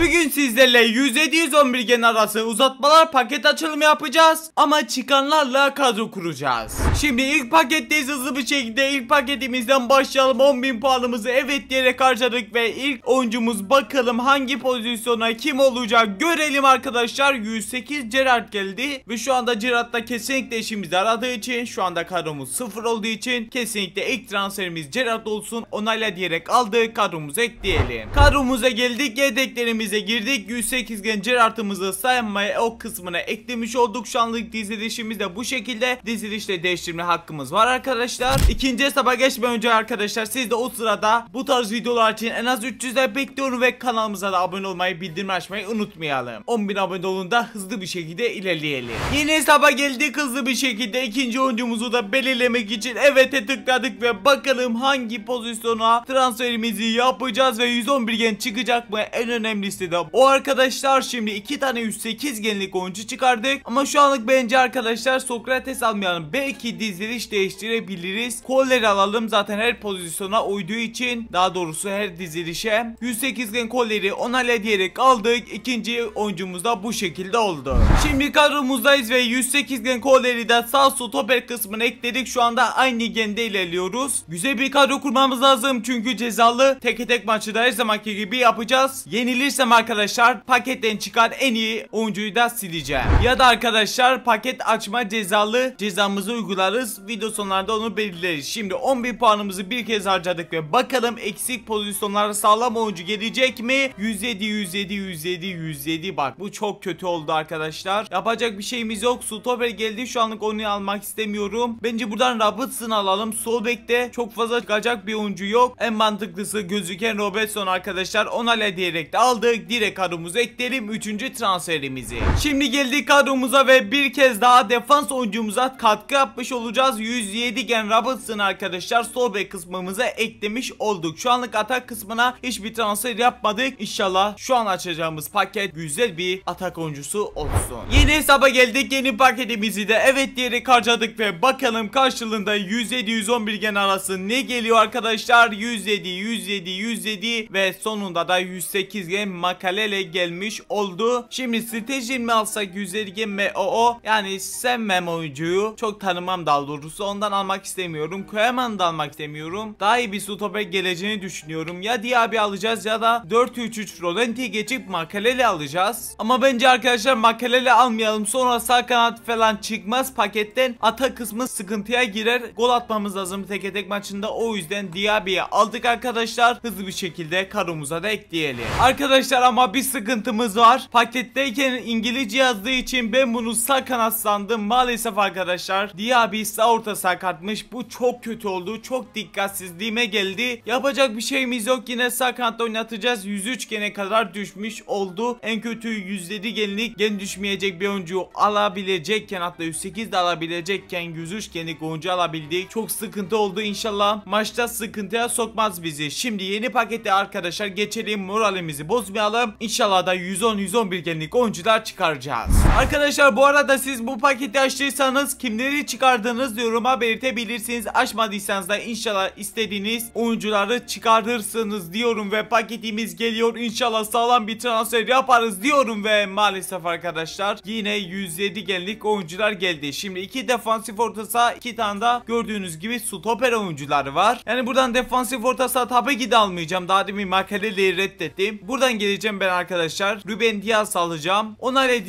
Bugün sizlerle 107-111 gen arası uzatmalar paket açılımı yapacağız. Ama çıkanlarla kadro kuracağız. Şimdi ilk paketteyiz, hızlı bir şekilde ilk paketimizden başlayalım. 10.000 puanımızı evet diyerek harcadık ve ilk oyuncumuz, bakalım hangi pozisyona kim olacak görelim arkadaşlar. 108 Gerrard geldi ve şu anda Gerrard'da kesinlikle işimizi aradığı için, şu anda kadromuz 0 olduğu için kesinlikle ilk transferimiz Gerrard olsun. Onayla diyerek aldık, kadromuza ekleyelim. Kadromuza geldik, yedeklerimize girdik. 108 gen Gerrard'ımızı sayınmaya o kısmına eklemiş olduk. Şu anlık dizilişimiz de bu şekilde. Dizilişle değiştirme hakkımız var arkadaşlar. İkinci hesaba geçmeden önce arkadaşlar, siz de o sırada bu tarz videolar için en az 300'ler bekliyorum ve kanalımıza da abone olmayı, bildirim açmayı unutmayalım. 10.000 abone olun da hızlı bir şekilde ilerleyelim. Yeni hesaba geldik, hızlı bir şekilde ikinci oyuncumuzu da belirlemek için evet'e tıkladık ve bakalım hangi pozisyona transferimizi yapacağız ve 111 gen çıkacak mı? En önemlisi de o arkadaşlar. Şimdi 2 tane 108 genlik oyuncu çıkardık ama şu anlık bence arkadaşlar Sokrates almayalım. Belki diziliş değiştirebiliriz. Kolleri alalım, zaten her pozisyona uyduğu için, daha doğrusu her dizilişe. 108 gen kolleri onayla diyerek aldık. İkinci oyuncumuz da bu şekilde oldu. Şimdi kadromuzdayız ve 108 gen kolleri de sağ stoper kısmına ekledik. Şu anda aynı gende ilerliyoruz. Güzel bir kadro kurmamız lazım çünkü cezalı tek tek maçı da her zamanki gibi yapacağız. Yenilirsem arkadaşlar paketten çıkan en iyi oyuncuyu da sileceğim. Ya da arkadaşlar paket açma cezalı cezamızı uygularız. Video sonlarında onu belirleriz. Şimdi 11 puanımızı bir kez harcadık ve bakalım eksik pozisyonlara sağlam oyuncu gelecek mi? 107. Bak bu çok kötü oldu arkadaşlar. Yapacak bir şeyimiz yok. Stoper geldi, şu anlık onu almak istemiyorum. Bence buradan Robertson alalım. Sol bekte çok fazla çıkacak bir oyuncu yok. En mantıklısı gözüken Robertson arkadaşlar. Onayla diyerek de aldık. Direkt kadromuza ekleyelim 3. transferimizi. Şimdi geldik kadromuza ve bir kez daha defans oyuncumuza katkı yapmış olacağız. 107 gen Robertson arkadaşlar sol bek kısmımıza eklemiş olduk. Şu anlık atak kısmına hiçbir transfer yapmadık. İnşallah şu an açacağımız paket güzel bir atak oyuncusu olsun. Yeni hesaba geldik. Yeni paketimizi de evet diyerek harcadık ve bakalım karşılığında 107-111 gen arası ne geliyor arkadaşlar? 107 ve sonunda da 108 gen Makalele gelmiş oldu. Şimdi strateji mi alsak? 107 gen MOO, yani sevmem oyuncuyu, çok tanımam daha doğrusu, ondan almak istemiyorum. Koeman'ı da almak istemiyorum. Daha iyi bir stoper geleceğini düşünüyorum. Ya Diaby alacağız ya da 4-3-3 Rolanti'yi geçip Makalele alacağız. Ama bence arkadaşlar Makalele almayalım, sonra sağ kanat falan çıkmaz paketten, ata kısmı sıkıntıya girer. Gol atmamız lazım tek tek maçında, o yüzden Diaby'yi aldık arkadaşlar. Hızlı bir şekilde kadromuza da ekleyelim. Arkadaşlar ama bir sıkıntımız var. Paketteyken İngilizce yazdığı için ben bunu sağ kanat sandım. Maalesef arkadaşlar Diaby sağ orta sakatmış. Bu çok kötü oldu. Çok dikkatsizliğime geldi. Yapacak bir şeyimiz yok. Yine sağ kanatta oynatacağız. 103 gene kadar düşmüş oldu. En kötü 107 genlik gen düşmeyecek bir oyuncu alabilecekken, hatta 108 de alabilecekken 103 genlik oyuncu alabildik. Çok sıkıntı oldu. İnşallah maçta sıkıntıya sokmaz bizi. Şimdi yeni pakette arkadaşlar geçelim. Moralimizi bozmayalım. İnşallah da 110-111 genlik oyuncular çıkaracağız. Arkadaşlar bu arada siz bu paketi açtıysanız kimleri çıkardınız yoruma belirtebilirsiniz. Açmadıysanız da inşallah istediğiniz oyuncuları çıkartırsınız diyorum ve paketimiz geliyor. İnşallah sağlam bir transfer yaparız diyorum ve maalesef arkadaşlar yine 107 genlik oyuncular geldi. Şimdi 2 defansif orta saha, 2 tane da gördüğünüz gibi stoper oyuncuları var. Yani buradan defansif orta saha tabii ki de almayacağım. Daha demin Makalele'yi reddettim. Buradan geleceğim ben arkadaşlar. Ruben Dias alacağım. Onayla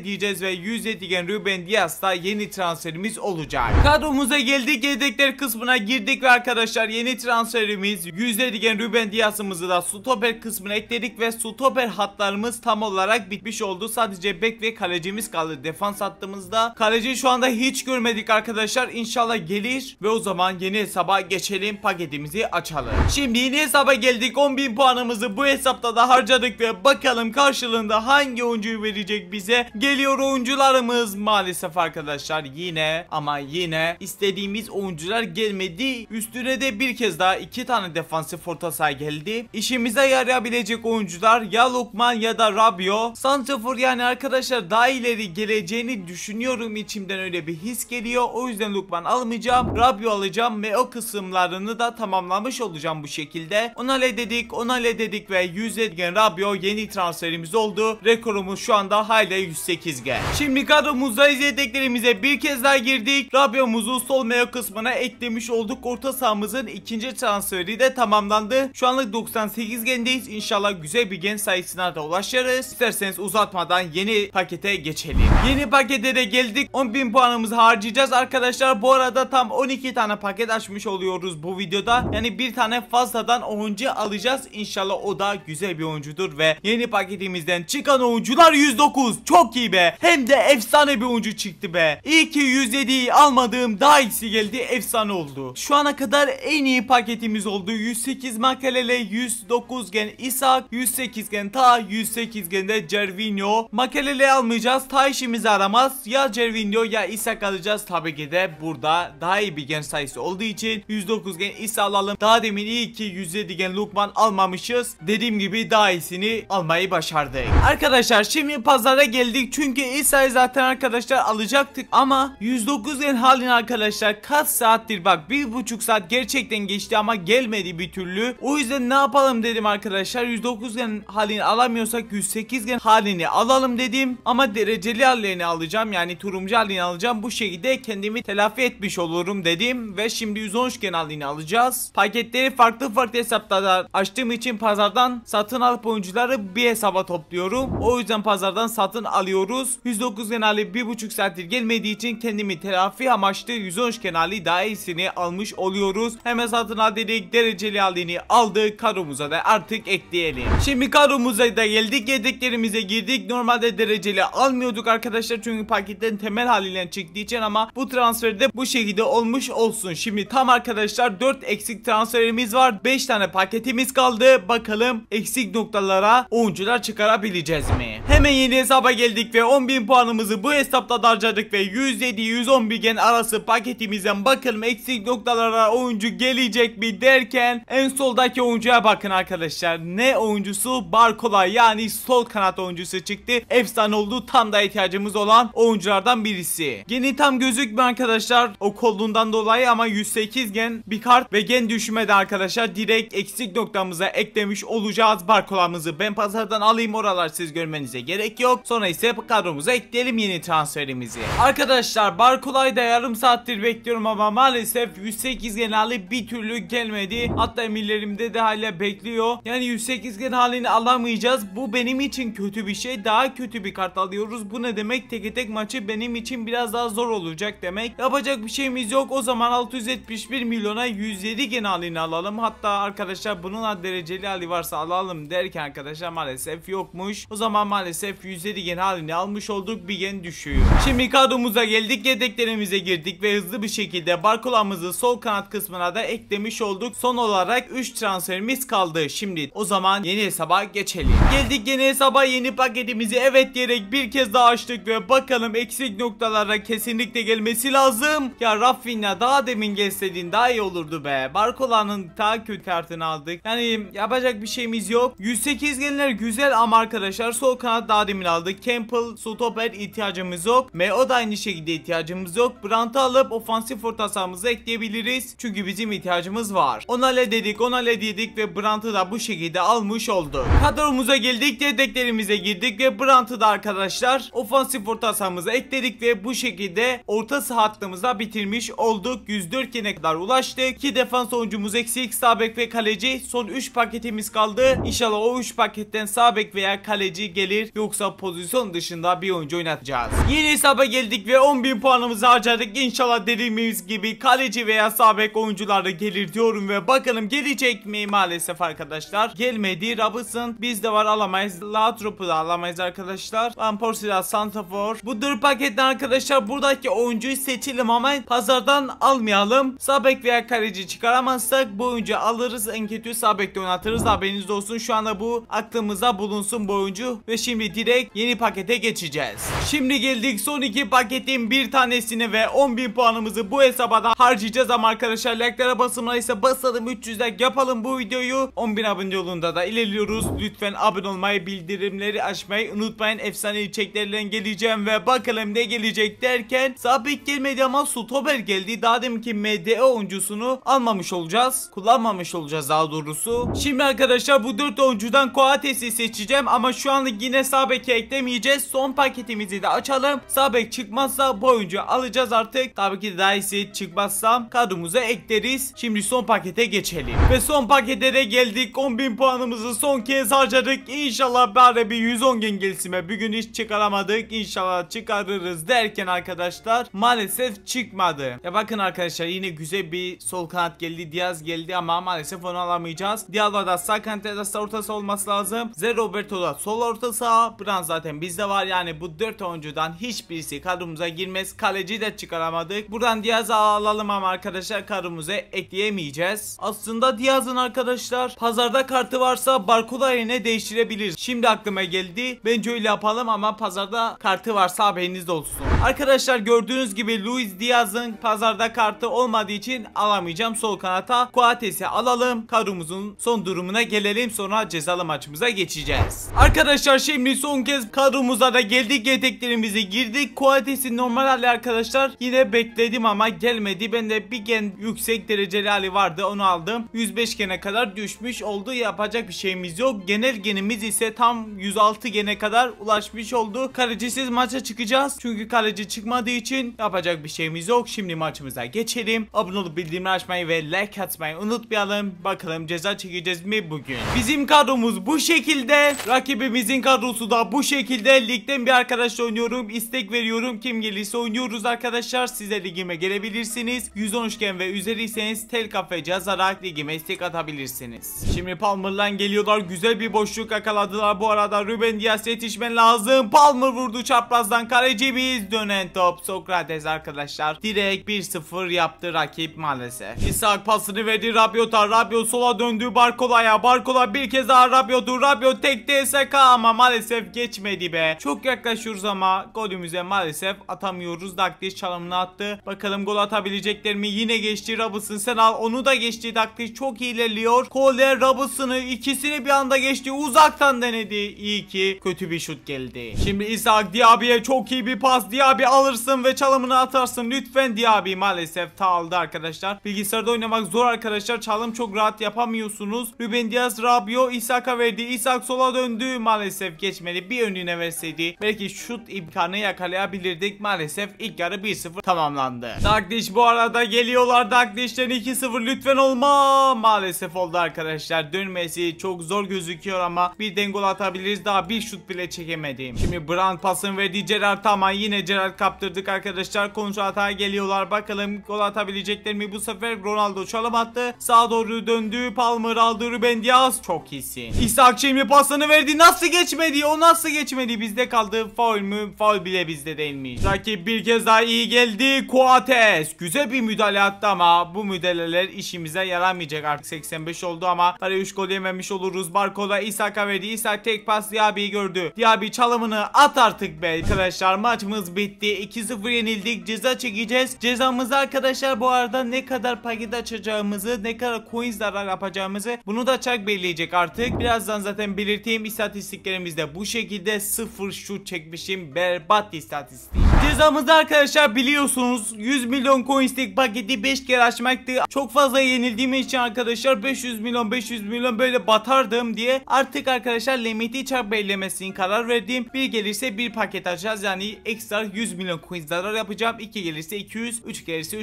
diyeceğiz ve 107 gen Ruben Dias da yeni transferimiz olacak. Kadromuza geldik, yedekler kısmına girdik ve arkadaşlar yeni transferimiz 107 gen Ruben Dias'ımızı da stoper kısmına ekledik ve stoper hatlarımız tam olarak bitmiş oldu. Sadece bek ve kalecimiz kaldı defans hattımızda. Kaleci şu anda hiç görmedik arkadaşlar. İnşallah gelir ve o zaman yeni hesaba geçelim, paketimizi açalım. Şimdi yeni hesaba geldik. 10.000 puanımızı bu hesapta da harcadık ve bakalım karşılığında hangi oyuncuyu verecek bize. Geliyor oyuncularımız. Maalesef arkadaşlar yine istediğimiz oyuncular gelmedi. Üstüne de bir kez daha 2 tane defansif orta saha geldi. İşimize yarayabilecek oyuncular ya Lukman ya da Rabiot. Santrafor, yani arkadaşlar daha ileri geleceğini düşünüyorum, içimden öyle bir his geliyor. O yüzden Lukman almayacağım, Rabiot alacağım ve o kısımlarını da tamamlamış olacağım bu şekilde. Onayla dedik ve 107 gen Rabiot yeni transferimiz oldu. Rekorumuz şu anda hala 108 gen. Şimdi kadromuzda yedeklerimize bir kez daha girdik. Rabiot'umuzu sol mevki kısmına eklemiş olduk. Orta sahamızın ikinci transferi de tamamlandı. Şu anlık 98 gendeyiz. İnşallah güzel bir gen sayısına da ulaşırız. İsterseniz uzatmadan yeni pakete geçelim. Yeni pakete de geldik. 10.000 puanımızı harcayacağız arkadaşlar. Bu arada tam 12 tane paket açmış oluyoruz bu videoda. Yani bir tane fazladan oyuncu alacağız. İnşallah o da güzel bir oyuncudur ve yeni paketimizden çıkan oyuncular 109. Çok iyi be. Hem de efsane bir oyuncu çıktı be. İyi ki 107'yi almadığım daha iyisi geldi. Efsane oldu. Şu ana kadar en iyi paketimiz oldu. 108 Makelele, 109 gen Isak, 108 gen Ta, 108 gen de Gervinho. Makelele almayacağız. Ta işimizi aramaz. Ya Gervinho ya Isak alacağız. Tabii ki de burada daha iyi bir gen sayısı olduğu için 109 gen Isak alalım. Daha demin iyi ki 107 gen Lukman almamışız. Dediğim gibi daha iyisini almayı başardık. Arkadaşlar şimdi pazara geldik. Çünkü İsa'yı zaten arkadaşlar alacaktık ama 109 gen halin arkadaşlar kaç saattir, bak 1,5 saat gerçekten geçti ama gelmedi bir türlü. O yüzden ne yapalım dedim arkadaşlar. 109 gen halini alamıyorsak 108 gen halini alalım dedim. Ama dereceli halini alacağım, yani turuncu halini alacağım. Bu şekilde kendimi telafi etmiş olurum dedim. Ve şimdi 113 gen halini alacağız. Paketleri farklı hesaplarda açtığım için pazardan satın alıp oyuncuları bir hesaba topluyorum. O yüzden pazardan satın alıyoruz. 109 gen hali 1,5 saattir gelmediği için kendimi telafi amaçlı 113 gen hali daha iyisini almış oluyoruz. Hemen satın al dedik, dereceli halini aldık, kadromuza da artık ekleyelim. Şimdi kadromuza da geldik, yedeklerimize girdik. Normalde dereceli almıyorduk arkadaşlar çünkü paketten temel haliyle çıktığı için ama bu transferde bu şekilde olmuş olsun. Şimdi tam arkadaşlar 4 eksik transferimiz var, 5 tane paketimiz kaldı. Bakalım eksik noktalara oyuncular çıkarabileceğiz mi? Hemen yeni hesaba geldik ve 10.000 puanımızı bu hesapta da harcadık ve 107-111 gen arası paketimizden bakalım eksik noktalara oyuncu gelecek mi derken en soldaki oyuncuya bakın arkadaşlar. Ne oyuncusu? Barcola, yani sol kanat oyuncusu çıktı. Efsane oldu. Tam da ihtiyacımız olan oyunculardan birisi. Geni tam gözükmüyor arkadaşlar o kolluğundan dolayı ama 108 gen bir kart ve gen düşmedi arkadaşlar. Direkt eksik noktamıza eklemiş olacağız Barcola'mızı. Ben pazardan alayım, oralar siz görmenize gerek yok. Sonra ise kadromuza ekleyelim yeni transferimizi. Arkadaşlar Barcola'yı da yarım saattir bekliyorum ama maalesef 108 gen hali bir türlü gelmedi. Hatta emirlerimde de hala bekliyor. Yani 108 gen halini alamayacağız. Bu benim için kötü bir şey. Daha kötü bir kart alıyoruz. Bu ne demek? Tek tek maçı benim için biraz daha zor olacak demek. Yapacak bir şeyimiz yok. O zaman 671 milyona 107 gen halini alalım. Hatta arkadaşlar bunun dereceli hali varsa alalım derken arkadaşlar maalesef yokmuş. O zaman maalesef 107 gen halini almış olduk. Bir gen düşüyor. Şimdi kadromuza geldik. Yedeklerimize girdik ve hızlı bir şekilde Barcola'mızı sol kanat kısmına da eklemiş olduk. Son olarak 3 transferimiz kaldı. Şimdi o zaman yeni hesaba geçelim. Geldik yeni hesaba, yeni paketimizi evet diyerek bir kez daha açtık ve bakalım eksik noktalara kesinlikle gelmesi lazım. Ya Rafinha daha demin gelseydin daha iyi olurdu be. Barcola'nın daha kötü kartını aldık. Yani yapacak bir şeyimiz yok. 108 genler güzel ama arkadaşlar sol kanat daha demin aldık. Campbell, stoper ihtiyacımız yok. Meo da aynı şekilde ihtiyacımız yok. Brandt'ı alıp ofansif orta sahamıza ekleyebiliriz. Çünkü bizim ihtiyacımız var. Onale dedik ve Brandt'ı da bu şekilde almış olduk. Kadromuza geldik, yedeklerimize girdik ve Brandt'ı da arkadaşlar ofansif orta sahamıza ekledik ve bu şekilde orta saha hattımıza bitirmiş olduk. 104 gene kadar ulaştık. 2 defans oyuncumuz eksik, sağ bek ve kaleci. Son 3 paketimiz kaldı. İnşallah o 3 paketten sağ bek veya kaleci gelir. Yoksa pozisyon dışında bir oyuncu oynatacağız. Yeni hesaba geldik ve 10.000 puanımızı harcadık. İnşallah dediğimiz gibi kaleci veya sağ bek oyuncuları gelir diyorum ve bakalım gelecek mi? Maalesef arkadaşlar gelmedi. Robertson bizde var, alamayız. Lautrop'u da alamayız arkadaşlar. Van Persie, Santrafor. Bu 4 paketten arkadaşlar buradaki oyuncuyu seçelim ama pazardan almayalım. Sağ bek veya kaleci çıkaramazsak bu oyuncu alırız. En kötü sağ bekte oynatırız. Haberiniz olsun. Şu anda bu aklımıza bulunsun bu oyuncu. Ve şimdi Şimdi direkt yeni pakete geçeceğiz. Şimdi geldik son iki paketin bir tanesini ve 10.000 puanımızı bu hesaba da harcayacağız ama arkadaşlar like'lara basılmaysa basalım, 300 like yapalım bu videoyu. 10.000 abone yolunda da ilerliyoruz. Lütfen abone olmayı, bildirimleri açmayı unutmayın. Efsane içeriklerle geleceğim ve bakalım ne gelecek derken sabit gelmedi ama Stoper geldi. Daha deminki MDE oyuncusunu almamış olacağız. Kullanmamış olacağız daha doğrusu. Şimdi arkadaşlar bu 4 oyuncudan Coates'i seçeceğim ama şu anlık yine sağ beki eklemeyeceğiz. Son paketimizi de açalım. Sağ bek çıkmazsa bu oyuncuyu alacağız artık. Tabii ki daha iyisi çıkmazsa kadromuza ekleriz. Şimdi son pakete geçelim. Ve son pakete de geldik. 10.000 puanımızı son kez harcadık. İnşallah bari bir 110 gün gelsime. Bugün hiç çıkaramadık. İnşallah çıkarırız derken arkadaşlar maalesef çıkmadı. Ya bakın arkadaşlar yine güzel bir sol kanat geldi. Diaz geldi ama maalesef onu alamayacağız. Diallo'da sağ kanatta sağ ortası olması lazım. Zé Roberto'da sol orta saha. Brand zaten bizde var. Yani bu 4 oyuncudan hiçbirisi kadromuza girmez. Kaleci de çıkaramadık. Buradan Diaz'ı alalım ama arkadaşlar kadromuza ekleyemeyeceğiz. Aslında Diaz'ın arkadaşlar pazarda kartı varsa Barcola yerine değiştirebiliriz. Şimdi aklıma geldi. Bence öyle yapalım ama pazarda kartı varsa haberiniz olsun. Arkadaşlar gördüğünüz gibi Luis Diaz'ın pazarda kartı olmadığı için alamayacağım sol kanata. Coates'i alalım. Kadromuzun son durumuna gelelim. Sonra cezalı maçımıza geçeceğiz. Arkadaşlar şimdi son kez kadromuza da geldik. Yeteklerimizi girdik. Coates'in normal hali arkadaşlar. Yine bekledim ama gelmedi. Ben de bir gen yüksek dereceli hali vardı. Onu aldım. 105 gene kadar düşmüş oldu. Yapacak bir şeyimiz yok. Genel genimiz ise tam 106 gene kadar ulaşmış oldu. Kalecisiz maça çıkacağız. Çünkü kaleci çıkmadığı için yapacak bir şeyimiz yok. Şimdi maçımıza geçelim. Abone olup bildirimleri açmayı ve like atmayı unutmayalım. Bakalım ceza çekeceğiz mi bugün? Bizim kadromuz bu şekilde. Rakibimizin kadrosu da bu şekilde. Ligden bir arkadaşla oynuyorum. İstek veriyorum. Kim gelirse oynuyoruz arkadaşlar. Siz de ligime gelebilirsiniz. 113 gen ve üzeriyseniz tel kafe yazarak ligime istek atabilirsiniz. Şimdi Palmer'dan geliyorlar. Güzel bir boşluk yakaladılar. Bu arada Ruben Dias yetişmen lazım. Palmer vurdu çaprazdan. Kalecimiz dönen top. Sokrates arkadaşlar. Direkt 1-0 yaptı rakip maalesef. İshak pasını verdi Rabiot'a. Rabiot sola döndü Barcola'ya. Barcola bir kez daha Rabiot'u. Rabiot tek TSK ama maalesef geçmedi be. Çok yaklaşıyoruz ama golümüze maalesef atamıyoruz. Daktiş çalımını attı. Bakalım gol atabilecekler mi? Yine geçti Robertson. Sen al. Onu da geçti. Daktiş çok iyi ilerliyor. Cole Robertson'ı ikisini bir anda geçti. Uzaktan denedi. İyi ki kötü bir şut geldi. Şimdi İshak Diaby'ye çok iyi bir pas. Diaby alırsın ve çalımını atarsın. Lütfen Diaby maalesef aldı arkadaşlar. Bilgisayarda oynamak zor arkadaşlar. Çalım çok rahat yapamıyorsunuz. Ruben Dias Rabiot İshak'a verdi. İshak sola döndü. Maalesef geçmedi. Bir önüne verseydi belki şut imkanı yakalayabilirdik. Maalesef ilk yarı 1-0 tamamlandı. Daktiş bu arada geliyorlar. Dakdiş'ten 2-0 lütfen olma. Maalesef oldu arkadaşlar. Dönmesi çok zor gözüküyor ama birden gol atabiliriz. Daha bir şut bile çekemedim. Şimdi Brand pasını verdi Gerrard ama yine Gerrard kaptırdık arkadaşlar. Kontra atağa geliyorlar. Bakalım gol atabilecekler mi? Bu sefer Ronaldo çalım attı. Sağa doğru döndü. Palmer aldı. Ruben Dias. Çok iyisin. İshak şimdi pasını verdi. Nasıl geçmedi? O nasıl geçmedi? Bizde kaldı. Faul mü? Faul bile bizde değilmiş. Rakip bir kez daha iyi geldi. Coates. Güzel bir müdahale attı ama bu müdahaleler işimize yaramayacak. Artık 85 oldu ama para 3 gol yememiş oluruz. Barcola İshak'a verdi. İshak tek pas Diaby'yi gördü. Diaby çalımını at artık be. Arkadaşlar maçımız bitti. 2-0 yenildik. Ceza çekeceğiz. Cezamızı arkadaşlar bu arada ne kadar paket açacağımızı, ne kadar coin zarar yapacağımızı bunu da çak belirleyecek artık. Birazdan zaten belirteyim. İstatistiklerimizde bu şekilde 0 şut çekmişim. Berbat istatistik. Cezamızda arkadaşlar biliyorsunuz 100 milyon coin stick paketi 5 kere açmaktı. Çok fazla yenildiğim için arkadaşlar 500 milyon böyle batardım diye artık arkadaşlar limiti çarp belirlemesini karar verdim. Bir gelirse bir paket açacağız. Yani ekstra 100 milyon coin zarar yapacağım. 2 gelirse 200, 3 gelirse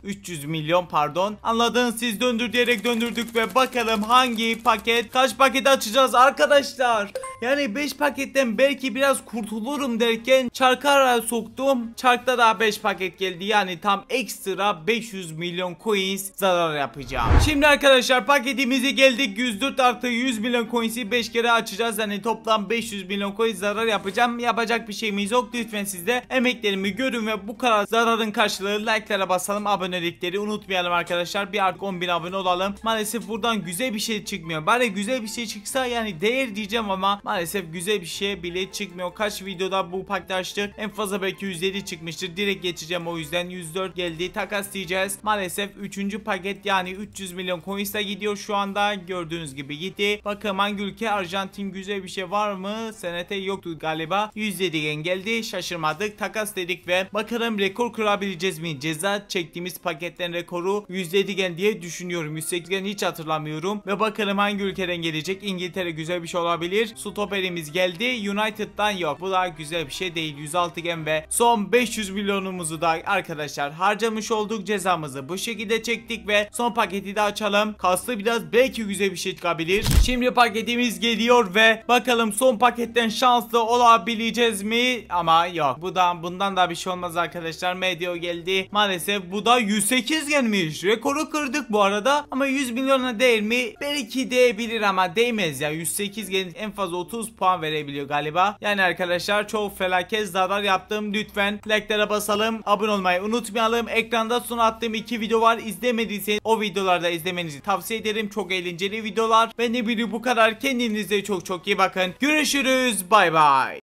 300 milyon pardon. Anladınız siz, döndür diyerek döndürdük ve bakalım hangi paket, kaç paket açacağız arkadaşlar. Yani 5 paketten belki biraz kurtulurum derken çarkara soktu soktum. Çarkta daha 5 paket geldi. Yani tam ekstra 500 milyon coins zarar yapacağım. Şimdi arkadaşlar paketimize geldik. 104 artı 100 milyon coins'i 5 kere açacağız. Yani toplam 500 milyon coins zarar yapacağım. Yapacak bir şeyimiz yok. Lütfen siz de emeklerimi görün ve bu kadar zararın karşılığı like'lara basalım. Abonelikleri unutmayalım arkadaşlar. Bir artık 10.000 abone olalım. Maalesef buradan güzel bir şey çıkmıyor. Bari güzel bir şey çıksa yani değer diyeceğim ama maalesef güzel bir şey bile çıkmıyor. Kaç videoda bu paketi açtık. En fazla belki 107 çıkmıştır. Direkt geçeceğim o yüzden. 104 geldi. Takas diyeceğiz. Maalesef 3. paket yani 300 milyon coins da gidiyor şu anda. Gördüğünüz gibi gitti. Bakalım hangi ülke? Arjantin, güzel bir şey var mı? Senete yoktu galiba. 107 geldi. Şaşırmadık. Takas dedik ve bakalım rekor kırabileceğiz mi? Ceza çektiğimiz paketten rekoru 107 diye düşünüyorum. 108 hiç hatırlamıyorum. Ve bakalım hangi ülkeden gelecek? İngiltere güzel bir şey olabilir. Stoperimiz geldi. United'dan yok. Bu da güzel bir şey değil. 106 ve son 500 milyonumuzu da arkadaşlar harcamış olduk. Cezamızı bu şekilde çektik ve son paketi de açalım. Kastı biraz, belki güzel bir şey çıkabilir. Şimdi paketimiz geliyor ve bakalım son paketten şanslı olabileceğiz mi? Ama yok. Bundan da bir şey olmaz arkadaşlar. Medio geldi. Maalesef bu da 108 gelmiş. Rekoru kırdık bu arada. Ama 100 milyona değil mi? Belki değebilir ama değmez ya. 108 en fazla 30 puan verebiliyor galiba. Yani arkadaşlar çok felaket zarar yaptım. Lütfen like'lara basalım. Abone olmayı unutmayalım. Ekranda son attığım 2 video var. İzlemediyseniz o videolarda izlemenizi tavsiye ederim. Çok eğlenceli videolar. Ben de bu kadar. Kendinize çok çok iyi bakın. Görüşürüz. Bay bay.